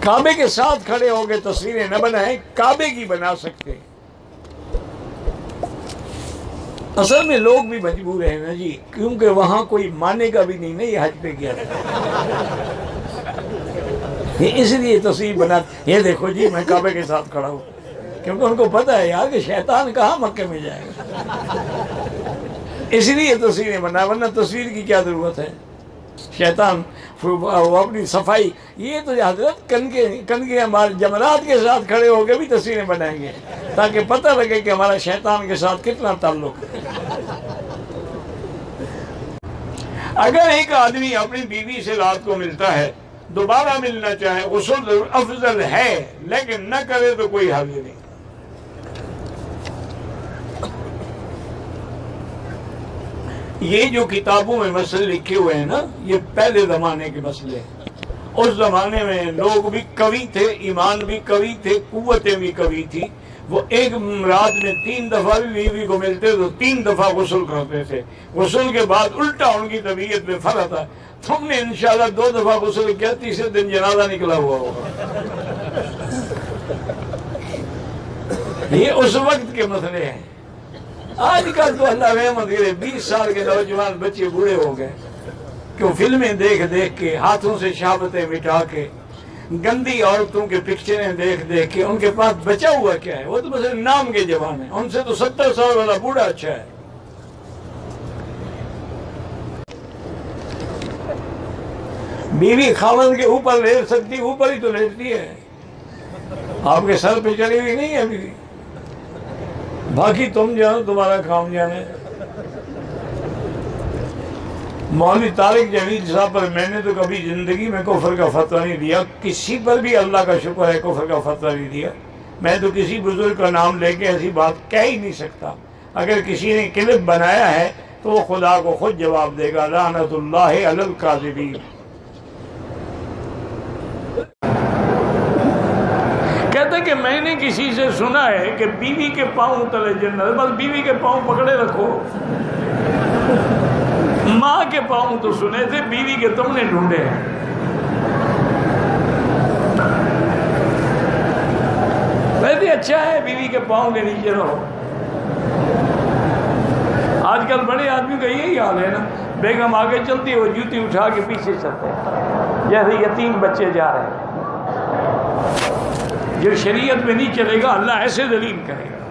کعبے کے ساتھ کھڑے ہو کے تصویریں نہ بنائیں، کعبے کی بنا سکتے ہیں۔ اصل میں لوگ بھی مجبور ہیں نا جی، کیونکہ وہاں کوئی مانے گا بھی نہیں یہ حج پہ کیا یہ اس لیے تصویر بنا، یہ دیکھو جی میں کعبے کے ساتھ کھڑا ہوں، کیونکہ ان کو پتہ ہے یار کہ شیطان کہاں مکے میں جائے گا، اس لیے تصویریں بنا، ورنہ تصویر کی کیا ضرورت ہے؟ شیطان وہ اپنی صفائی، یہ تو حضرت کنگے ہمارے جمرات کے ساتھ کھڑے ہو کے بھی تصویریں بنائیں گے تاکہ پتہ لگے کہ ہمارا شیطان کے ساتھ کتنا تعلق ہے۔ اگر ایک آدمی اپنی بیوی سے رات کو ملتا ہے، دوبارہ ملنا چاہے، غسل افضل ہے، لیکن نہ کرے تو کوئی حرج نہیں۔ یہ جو کتابوں میں مسئلے لکھے ہوئے ہیں نا، یہ پہلے زمانے کے مسئلے ہیں۔ اس زمانے میں لوگ بھی قوی تھے، ایمان بھی قوی تھے، قوتیں بھی قوی تھی۔ وہ ایک رات میں 3 دفعہ بھی بیوی کو ملتے تو 3 دفعہ غسل کرتے تھے۔ غسل کے بعد الٹا ان کی طبیعت میں فرق تھا۔ تم نے انشاءاللہ 2 دفعہ غسل کیا، تیسرے دن جنازہ نکلا ہوا ہوگا۔ یہ اس وقت کے مسئلے ہیں۔ آج کل تو اللہ رحمت کرے 20 سال کے نوجوان بچے بوڑھے ہو گئے، کیوں فلمیں دیکھ دیکھ کے، ہاتھوں سے شہادتیں مٹا کے، گندی عورتوں کے پکچریں دیکھ دیکھ کے، ان کے پاس بچا ہوا کیا ہے؟ وہ تو بس نام کے جوان ہیں، ان سے تو 70 سال والا بوڑھا اچھا ہے۔ بیوی خاوند کے اوپر لیٹ سکتی، اوپر ہی تو لیٹتی ہے، آپ کے سر پہ چڑھی ہوئی نہیں ہے بیوی، باقی تم جانو، تمہارا کام جانے۔ مولوی طارق جمیل صاحب پر میں نے تو کبھی زندگی میں کفر کا فتویٰ نہیں دیا، کسی پر بھی اللہ کا شکر ہے کفر کا فتویٰ نہیں دیا۔ میں تو کسی بزرگ کا نام لے کے ایسی بات کہہ ہی نہیں سکتا۔ اگر کسی نے کلپ بنایا ہے تو وہ خدا کو خود جواب دے گا، لعنت اللہ علی الکاذبین۔ کہتا کہ میں نے کسی سے سنا ہے کہ بیوی کے پاؤں تلے جنت، بس بیوی کے پاؤں پکڑے رکھو۔ ماں کے پاؤں تو سنے تھے، بیوی کے تم نے ڈھونڈے ہیں۔ ویسے اچھا ہے بیوی کے پاؤں کے نیچے رہو۔ آج کل بڑے آدمی کا یہی حال ہے نا، بیگم آگے چلتی ہے وہ جوتی اٹھا کے پیچھے چلتے ہیں جیسے یتیم بچے جا رہے ہیں۔ جو شریعت میں نہیں چلے گا اللہ ایسے ذلیل کرے گا۔